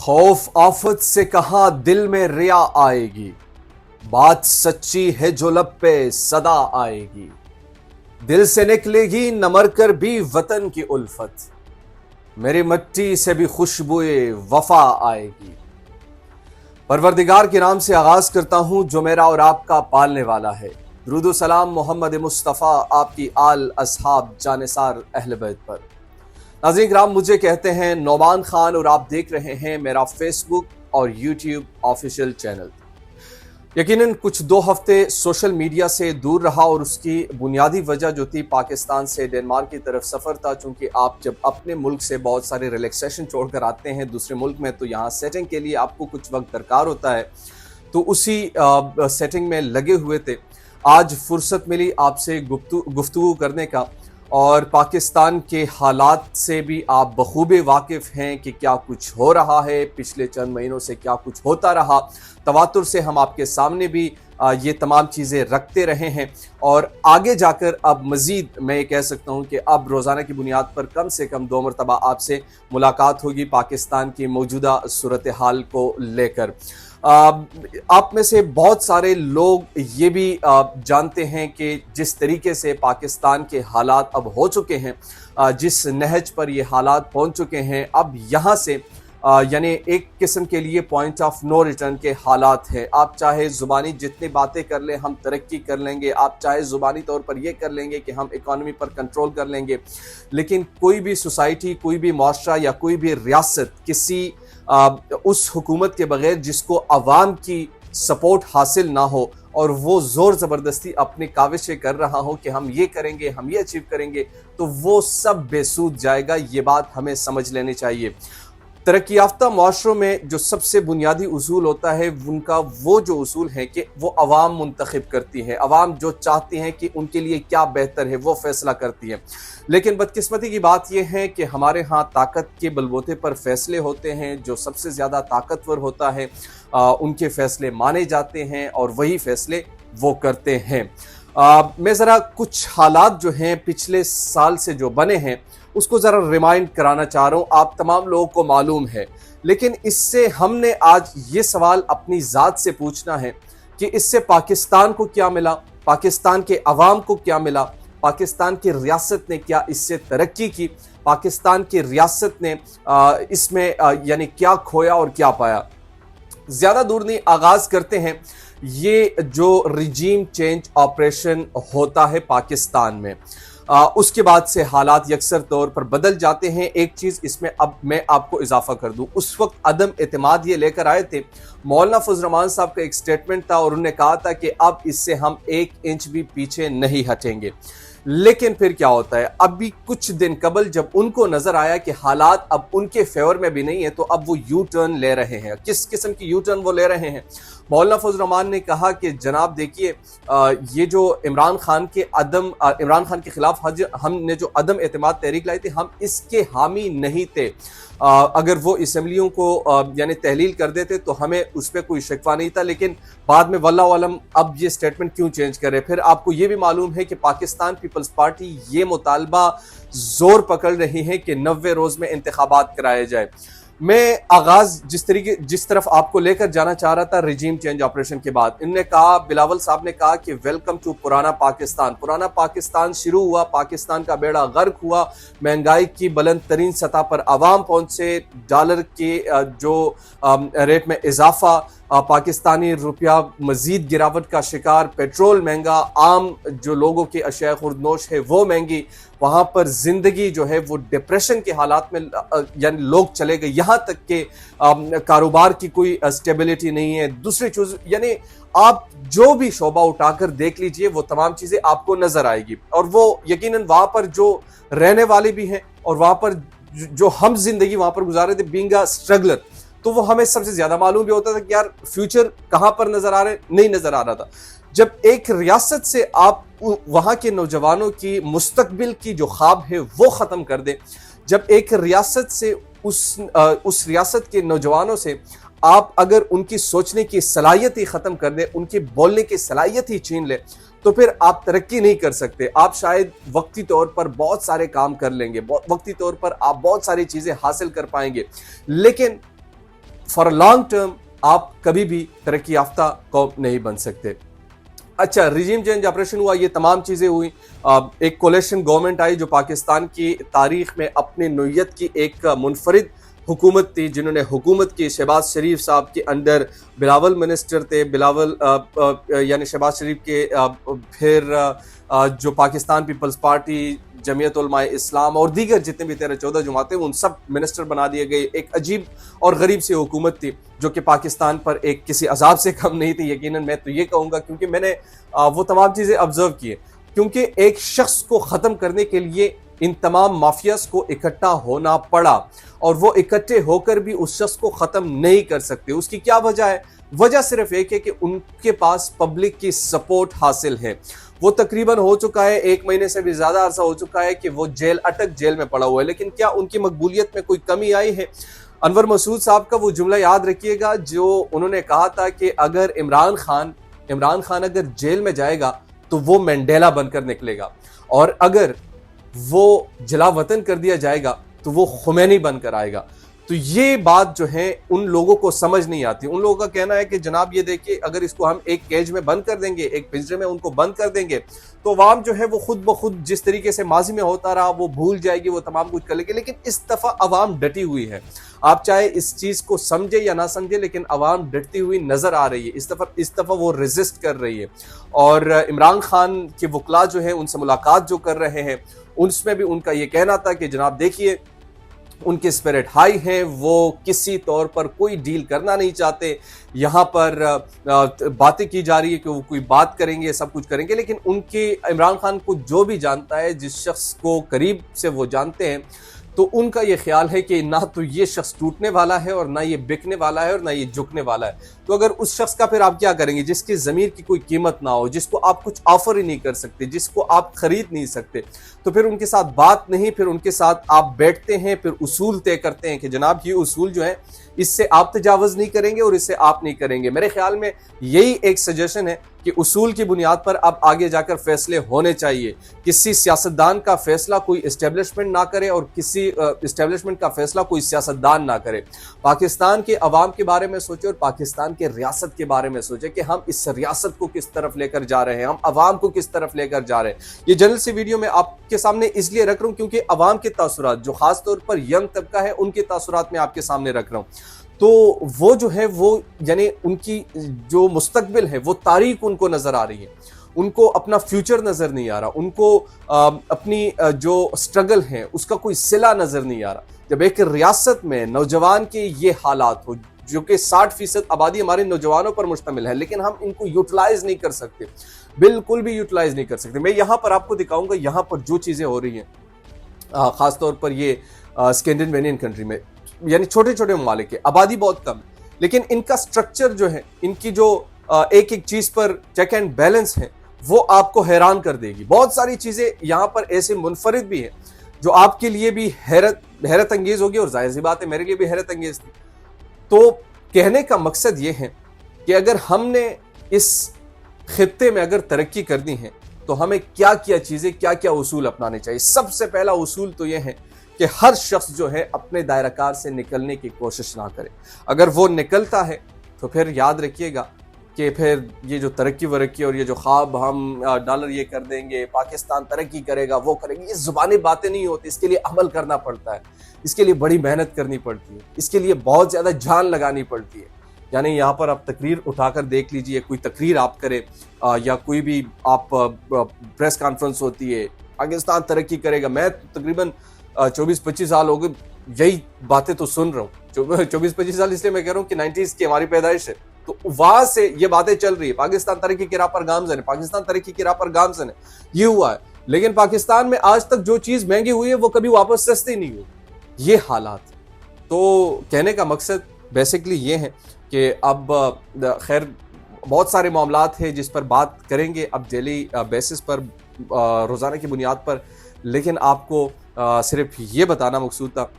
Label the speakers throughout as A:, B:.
A: खौफ आफत से कहाँ दिल में रिया आएगी, बात सच्ची है जो लब पे सदा आएगी। दिल से निकलेगी न मर कर भी वतन की उल्फत, मेरी मिट्टी से भी खुशबुए वफा आएगी। परवरदिगार के नाम से आगाज करता हूं जो मेरा और आपका पालने वाला है। दुरूद सलाम मोहम्मद मुस्तफ़ा आपकी आल असहाब जानिसार अहले बैत पर। नाज़रीन किराम, मुझे कहते हैं नौमान खान और आप देख रहे हैं मेरा फेसबुक और यूट्यूब ऑफिशियल चैनल। यकीनन कुछ 2 हफ्ते सोशल मीडिया से दूर रहा और उसकी बुनियादी वजह जो थी पाकिस्तान से डेनमार्क की तरफ सफ़र था। चूँकि आप जब अपने मुल्क से बहुत सारे रिलैक्सेशन छोड़कर आते हैं दूसरे मुल्क में, तो यहाँ सेटिंग के लिए आपको कुछ वक्त दरकार होता है, तो उसी सेटिंग में लगे हुए थे। आज फुर्सत मिली आपसे गुफ्तगू करने का, और पाकिस्तान के हालात से भी आप बखूबे वाकिफ़ हैं कि क्या कुछ हो रहा है, पिछले चंद महीनों से क्या कुछ होता रहा। तवातुर से हम आपके सामने भी ये तमाम चीज़ें रखते रहे हैं, और आगे जाकर अब मज़ीद मैं ये कह सकता हूँ कि अब रोज़ाना की बुनियाद पर कम से कम 2 मरतबा आपसे मुलाकात होगी पाकिस्तान की मौजूदा सूरत हाल को लेकर। आप में से बहुत सारे लोग ये भी जानते हैं कि जिस तरीके से पाकिस्तान के हालात अब हो चुके हैं, जिस नहज पर ये हालात पहुंच चुके हैं, अब यहाँ से यानी एक किस्म के लिए पॉइंट ऑफ नो रिटर्न के हालात हैं। आप चाहे ज़ुबानी जितनी बातें कर लें हम तरक्की कर लेंगे, आप चाहे ज़ुबानी तौर पर ये कर लेंगे कि हम इकॉनमी पर कंट्रोल कर लेंगे, लेकिन कोई भी सोसाइटी, कोई भी माशरा या कोई भी रियासत किसी उस हुकूमत के बगैर जिसको अवाम की सपोर्ट हासिल ना हो और वो ज़ोर ज़बरदस्ती अपनी काविशें कर रहा हो कि हम ये करेंगे, हम ये अचीव करेंगे, तो वो सब बेसूद जाएगा। ये बात हमें समझ लेनी चाहिए। तरक्की याफ्ता माशरों में जो सबसे बुनियादी उसूल होता है, उनका वो जो उसूल है कि वो अवाम मुंतखब करती है, अवाम जो चाहती हैं कि उनके लिए क्या बेहतर है वो फैसला करती है। लेकिन बदकिस्मती की बात यह है कि हमारे यहाँ ताकत के बलबूते पर फैसले होते हैं। जो सबसे ज़्यादा ताकतवर होता है उनके फैसले माने जाते हैं और वही फैसले वो करते हैं। मैं ज़रा कुछ हालात जो हैं पिछले साल से जो बने हैं उसको ज़रा रिमाइंड कराना चाह रहा हूँ। आप तमाम लोगों को मालूम है, लेकिन इससे हमने आज ये सवाल अपनी ज़ात से पूछना है कि इससे पाकिस्तान को क्या मिला, पाकिस्तान के अवाम को क्या मिला, पाकिस्तान की रियासत ने क्या इससे तरक्की की, पाकिस्तान की रियासत ने इसमें यानी क्या खोया और क्या पाया। ज़्यादा दूर नहीं, आगाज़ करते हैं। ये जो रिजीम चेंज ऑपरेशन होता है पाकिस्तान में, उसके बाद से हालात यकसर तौर पर बदल जाते हैं। एक चीज़ इसमें अब मैं आपको इजाफा कर दूं, उस वक्त अदम एतमाद ये लेकर आए थे। मौलाना फजल रहमान साहब का एक स्टेटमेंट था और उन्होंने कहा था कि अब इससे हम 1 इंच भी पीछे नहीं हटेंगे। लेकिन फिर क्या होता है, अभी कुछ दिन कबल जब उनको नजर आया कि हालात अब उनके फेवर में भी नहीं है, तो अब वो यू टर्न ले रहे हैं। किस किस्म की यू टर्न वो ले रहे हैं? मौलाना फजल रहमान ने कहा कि जनाब देखिए, ये जो इमरान खान के खिलाफ हमने जो अदम एतमाद तहरीक लाई थी, हम इसके हामी नहीं थे। अगर वो असम्बलियों को यानी तहलील कर देते तो हमें उस पर कोई शिकवा नहीं था। लेकिन बाद में वल्लाह आलम अब ये स्टेटमेंट क्यों चेंज करे। फिर आपको ये भी मालूम है कि पाकिस्तान पीपल्स पार्टी ये मुतालबा जोर पकड़ रही है कि 90 रोज में इंतखाबात कराए जाए। मैं आगाज जिस तरफ आपको लेकर जाना चाह रहा था रिजीम चेंज ऑपरेशन के बाद, इनने कहा, बिलावल साहब ने कहा कि वेलकम टू पुराना पाकिस्तान। पुराना पाकिस्तान शुरू हुआ, पाकिस्तान का बेड़ा गर्क हुआ, महंगाई की बुलंद तरीन सतह पर आवाम पहुंचे, डॉलर के जो रेट में इजाफा, पाकिस्तानी रुपया मजीद गिरावट का शिकार, पेट्रोल महंगा, आम जो लोगों की अशिया खुर्दनोश है वो महंगी, वहाँ पर जिंदगी जो है वो डिप्रेशन के हालात में यानी लोग चले गए, यहाँ तक के कारोबार की कोई स्टेबिलिटी नहीं है। दूसरी चीज यानी आप जो भी शोबा उठाकर देख लीजिए वो तमाम चीजें आपको नजर आएगी, और वो यकीनन वहाँ पर जो रहने वाले भी हैं और वहाँ पर जो हम जिंदगी वहाँ पर गुजार रहे थे बीइंग अ स्ट्रगलर, तो वो हमें सबसे ज्यादा मालूम भी होता था कि यार फ्यूचर कहां पर नजर आ रहे, नहीं नजर आ रहा था। जब एक रियासत से आप वहां के नौजवानों की मुस्तकबिल की जो ख्वाब है वो खत्म कर दें, जब एक रियासत से उस रियासत के नौजवानों से आप अगर उनकी सोचने की सलाहियत ही खत्म कर दें, उनकी बोलने की सलाहियत ही छीन ले, तो फिर आप तरक्की नहीं कर सकते। आप शायद वक्ती तौर पर बहुत सारे काम कर लेंगे, वक्ती तौर पर आप बहुत सारी चीजें हासिल कर पाएंगे, लेकिन फॉर लॉन्ग टर्म आप कभी भी तरक्की याफ्ता कौम नहीं बन सकते। अच्छा, रिजीम चेंज ऑपरेशन हुआ, ये तमाम चीज़ें हुई, एक कोलेशन गवर्नमेंट आई जो पाकिस्तान की तारीख में अपनी नौयत की एक मुनफरिद हुकूमत थी, जिन्होंने हुकूमत की। शहबाज शरीफ साहब के अंडर बिलावल मिनिस्टर थे, बिलावल यानी शहबाज शरीफ के फिर जो पाकिस्तान पीपल्स पार्टी, जमीयत उलमा इस्लाम और दीगर जितने भी 13-14 जमातें, उन सब मिनिस्टर बना दिए गए। एक अजीब और गरीब सी हुकूमत थी जो कि पाकिस्तान पर एक किसी अजाब से कम नहीं थी, यकीनन मैं तो ये कहूँगा, क्योंकि मैंने वो तमाम चीज़ें ऑब्जर्व की है। क्योंकि एक शख्स को ख़त्म करने के लिए इन तमाम माफियाज को इकट्ठा होना पड़ा, और वो इकट्ठे होकर भी उस शख्स को ख़त्म नहीं कर सकते। उसकी क्या वजह है? वजह सिर्फ एक है कि उनके पास पब्लिक की सपोर्ट हासिल है। वो तकरीबन हो चुका है 1 महीने से भी ज़्यादा अरसा हो चुका है कि वो जेल में पड़ा हुआ है, लेकिन क्या उनकी मकबूलियत में कोई कमी आई है? अनवर मसूद साहब का वो जुमला याद रखिएगा जो उन्होंने कहा था कि अगर इमरान खान अगर जेल में जाएगा तो वो मैंडेला बनकर निकलेगा, और अगर वो जला वतन कर दिया जाएगा तो वो खुमैनी बनकर आएगा। तो ये बात जो है उन लोगों को समझ नहीं आती। उन लोगों का कहना है कि जनाब ये देखिए, अगर इसको हम एक केज में बंद कर देंगे, एक पिंजरे में उनको बंद कर देंगे, तो अवाम जो है वो खुद ब खुद जिस तरीके से माजी में होता रहा वो भूल जाएगी, वो तमाम कुछ कर लेगी। लेकिन इस दफ़ा अवाम डटी हुई है। आप चाहे इस चीज़ को समझे या ना समझे, लेकिन अवाम डटती हुई नज़र आ रही है। इस दफ़ा वो रेजिस्ट कर रही है। और इमरान खान के वकला जो है उनसे मुलाकात जो कर रहे हैं, उसमें भी उनका ये कहना था कि जनाब देखिए, उनके स्पिरिट हाई हैं, वो किसी तौर पर कोई डील करना नहीं चाहते। यहाँ पर बातें की जा रही है कि वो कोई बात करेंगे, सब कुछ करेंगे, लेकिन उनके इमरान खान को जो भी जानता है, जिस शख्स को करीब से वो जानते हैं, तो उनका ये ख्याल है कि ना तो ये शख्स टूटने वाला है और ना ये बिकने वाला है और ना ये झुकने वाला है। तो अगर उस शख्स का फिर आप क्या करेंगे जिसकी ज़मीर की कोई कीमत ना हो, जिसको आप कुछ ऑफर ही नहीं कर सकते, जिसको आप खरीद नहीं सकते, तो फिर उनके साथ बात नहीं, फिर उनके साथ आप बैठते हैं, फिर उसूल तय करते हैं कि जनाब ये उसूल जो है इससे आप तजावज़ नहीं करेंगे और इससे आप नहीं करेंगे। मेरे ख्याल में यही एक सजेशन है कि उसूल की बुनियाद पर अब आगे जाकर फैसले होने चाहिए। किसी सियासतदान का फैसला कोई इस्टेब्लिशमेंट ना करे और किसी इस्टेब्लिशमेंट का फैसला कोई सियासतदान ना करे। पाकिस्तान के अवाम के बारे में सोचे और पाकिस्तान के रियासत के बारे में सोचे कि हम इस रियासत को किस तरफ लेकर जा रहे हैं, हम अवाम को किस तरफ लेकर जा रहे हैं। ये जनरल सी वीडियो मैं आपके सामने इसलिए रख रहा हूँ क्योंकि अवाम के तासुरात, जो खासतौर पर यंग तबका है, उनके तासुरात में आपके सामने रख रहा हूँ। तो वो जो है वो यानी उनकी जो मुस्तकबिल है वो तारीख उनको नजर आ रही है, उनको अपना फ्यूचर नजर नहीं आ रहा, उनको अपनी जो स्ट्रगल है उसका कोई सिला नजर नहीं आ रहा। जब एक रियासत में नौजवान के ये हालात हो, जो कि 60% आबादी हमारे नौजवानों पर मुश्तमिल है, लेकिन हम इनको यूटिलाइज नहीं कर सकते, बिल्कुल भी यूटिलाइज नहीं कर सकते। मैं यहाँ पर आपको दिखाऊंगा यहाँ पर जो चीज़ें हो रही हैं, खासतौर पर ये स्कैंडिनेवियन कंट्री में, यानी छोटे छोटे ममालिक के, आबादी बहुत कम है, लेकिन इनका स्ट्रक्चर जो है, इनकी जो एक एक चीज़ पर चेक एंड बैलेंस है, वो आपको हैरान कर देगी। बहुत सारी चीज़ें यहाँ पर ऐसे मुनफरिद भी हैं जो आपके लिए भी हैरत अंगेज होगी, और जाहिर सी बात है मेरे लिए भी हैरत अंगेज थी। तो कहने का मकसद ये है कि अगर हमने इस खित्ते में अगर तरक्की करनी है तो हमें क्या क्या चीज़ें, क्या क्या उसूल अपनाने चाहिए। सबसे पहला उसूल तो ये है कि हर शख्स जो है अपने दायराकार से निकलने की कोशिश ना करे। अगर वो निकलता है तो फिर याद रखिएगा कि फिर ये जो तरक्की वरक्की और ये जो ख्वाब हम डॉलर ये कर देंगे, पाकिस्तान तरक्की करेगा, वो करेंगे, ये ज़ुबानी बातें नहीं होती। इसके लिए अमल करना पड़ता है, इसके लिए बड़ी मेहनत करनी पड़ती है, इसके लिए बहुत ज़्यादा जान लगानी पड़ती है। यानी यहाँ पर आप तकरीर उठाकर देख लीजिए, कोई तकरीर आप करें या कोई भी आप प्रेस कॉन्फ्रेंस होती है, पाकिस्तान तरक्की करेगा, मैं तकरीबन 24-25 साल हो गए यही बातें तो सुन रहा हूँ। 24-25 साल इसलिए मैं कह रहा हूँ कि 90s की हमारी पैदाइश है, तो वहां से ये बातें चल रही है, पाकिस्तान तरक्की की राह पर गामजन है, पाकिस्तान तरक्की की राह पर गामजन है, ये हुआ है। लेकिन पाकिस्तान में आज तक जो चीज़ महंगी हुई है वो कभी वापस सस्ती नहीं हुई, ये हालात। तो कहने का मकसद बेसिकली ये है कि अब खैर बहुत सारे मामलात हैं जिस पर बात करेंगे अब डेली बेसिस पर, रोज़ाना की बुनियाद पर, लेकिन आपको सिर्फ ये बताना मकसूद था।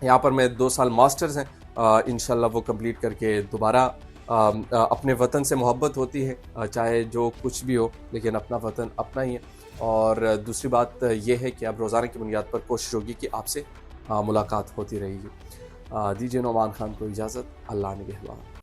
A: यहाँ पर मैं 2 साल मास्टर्स हैं, इंशाल्लाह वो कंप्लीट करके दोबारा अपने वतन से मोहब्बत होती है, चाहे जो कुछ भी हो, लेकिन अपना वतन अपना ही है। और दूसरी बात ये है कि अब रोज़ाना की बुनियाद पर कोशिश होगी कि आपसे मुलाकात होती रहेगी। دیجیے نعمان خان کو اجازت، اللہ نگہبان۔